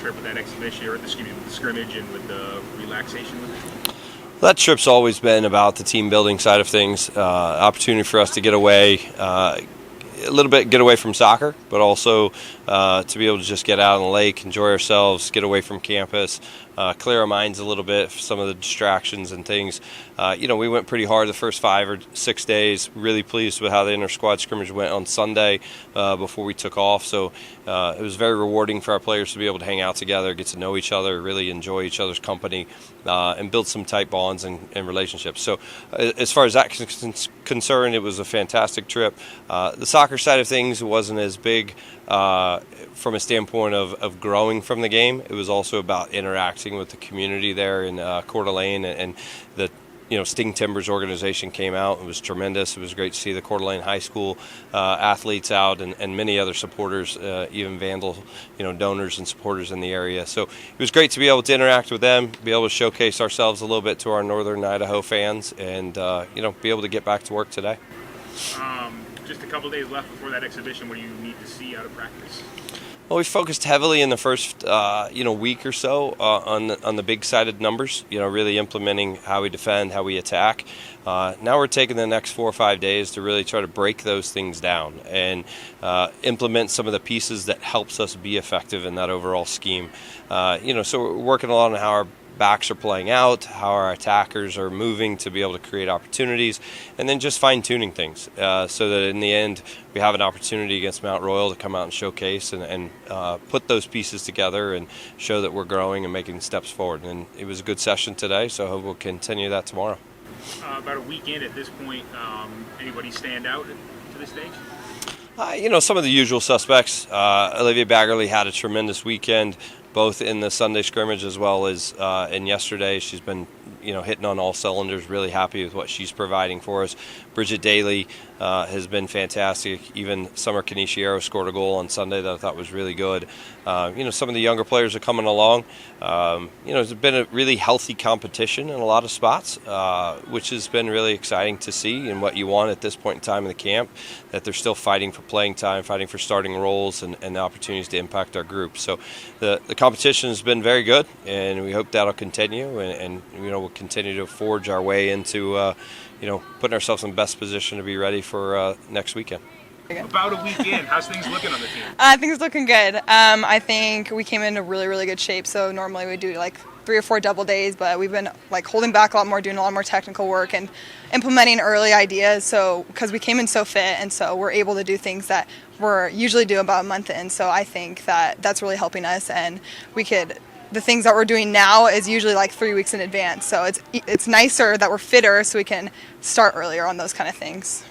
trip with that exhibition, or the scrimmage, and with the relaxation with it? That trip's always been about the team building side of things. Opportunity for us to get away, a little bit get away from soccer, but also to be able to just get out on the lake, enjoy ourselves, get away from campus, clear our minds a little bit, some of the distractions and things. We went pretty hard the first 5 or 6 days. Really pleased with how the inter-squad scrimmage went on Sunday before we took off. So it was very rewarding for our players to be able to hang out together, get to know each other, really enjoy each other's company, and build some tight bonds and relationships. So as far as that is concerned, it was a fantastic trip. The soccer side of things wasn't as big from a standpoint of growing from the game. It was also about interacting with the community there in Coeur d'Alene, and the Sting Timbers organization came out. It was tremendous. It was great to see the Coeur d'Alene High School athletes out, and many other supporters, even Vandal, donors and supporters in the area. So it was great to be able to interact with them, be able to showcase ourselves a little bit to our Northern Idaho fans, and be able to get back to work today. Just a couple days left before that exhibition. What do you need to see out of practice? Well, we focused heavily in the first week or so on the big-sided numbers. Really implementing how we defend, how we attack. Now we're taking the next 4 or 5 days to really try to break those things down and implement some of the pieces that helps us be effective in that overall scheme. So we're working a lot on how our backs are playing out, how our attackers are moving to be able to create opportunities, and then just fine-tuning things so that in the end we have an opportunity against Mount Royal to come out and showcase and put those pieces together and show that we're growing and making steps forward. And it was a good session today, so I hope we'll continue that tomorrow. About a week in at this point, anybody stand out to this stage? Some of the usual suspects. Olivia Baggerly had a tremendous weekend, both in the Sunday scrimmage as well as in yesterday. She's been, hitting on all cylinders, really happy with what she's providing for us. Bridget Daly has been fantastic. Even Summer Caniciero scored a goal on Sunday that I thought was really good. Some of the younger players are coming along. It's been a really healthy competition in a lot of spots, which has been really exciting to see, and what you want at this point in time in the camp, that they're still fighting for playing time, fighting for starting roles, and the opportunities to impact our group. So the competition has been very good, and we hope that'll continue, and we'll continue to forge our way into putting ourselves in the best position to be ready for next weekend. About a week in, how's things looking on the team? Things looking good. I think we came into really, really good shape. So normally we do like 3 or 4 double days, but we've been holding back a lot more, doing a lot more technical work and implementing early ideas. So because we came in so fit, and so we're able to do things that we're usually do about a month in. So I think that that's really helping us, and the things that we're doing now is usually 3 weeks in advance. So it's nicer that we're fitter, so we can start earlier on those kind of things.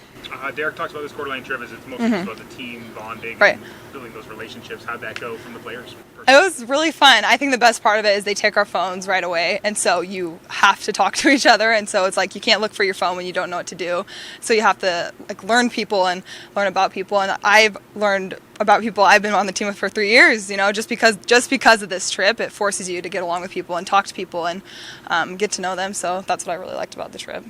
Derek talks about this Coeur d'Alene trip as it's mostly about the team bonding, right, and building those relationships. How'd that go from the players? It was really fun. I think the best part of it is they take our phones right away, and so you have to talk to each other, and so it's you can't look for your phone when you don't know what to do. So you have to learn people and learn about people, and I've learned about people I've been on the team with for 3 years. Just because of this trip, it forces you to get along with people and talk to people and get to know them. So that's what I really liked about the trip.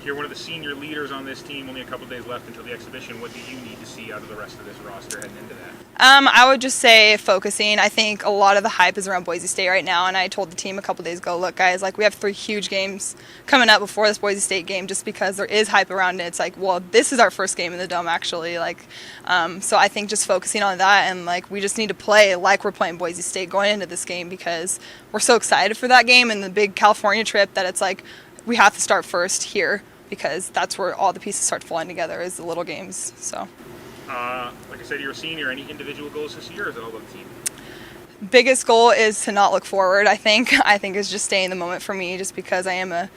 You're one of the senior leaders on this team. Only a couple days left until the exhibition. What do you need to see out of the rest of this roster heading into that? I would just say focusing. I think a lot of the hype is around Boise State right now, and I told the team a couple days ago, look, guys, we have 3 huge games coming up before this Boise State game, just because there is hype around it. It's this is our first game in the Dome, actually. So I think just focusing on that, and we just need to play like we're playing Boise State going into this game, because we're so excited for that game and the big California trip that it's we have to start first here, because that's where all the pieces start falling together, is the little games. So, like I said, you're a senior. Any individual goals this year, or is it all about the team? Biggest goal is to not look forward. I think is just stay in the moment for me, just because I am a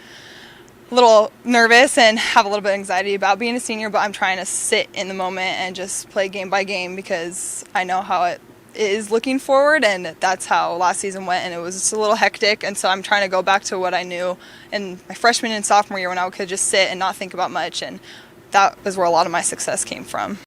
little nervous and have a little bit of anxiety about being a senior. But I'm trying to sit in the moment and just play game by game, because I know how it is looking forward, and that's how last season went, and it was just a little hectic. And so I'm trying to go back to what I knew in my freshman and sophomore year, when I could just sit and not think about much, and that was where a lot of my success came from.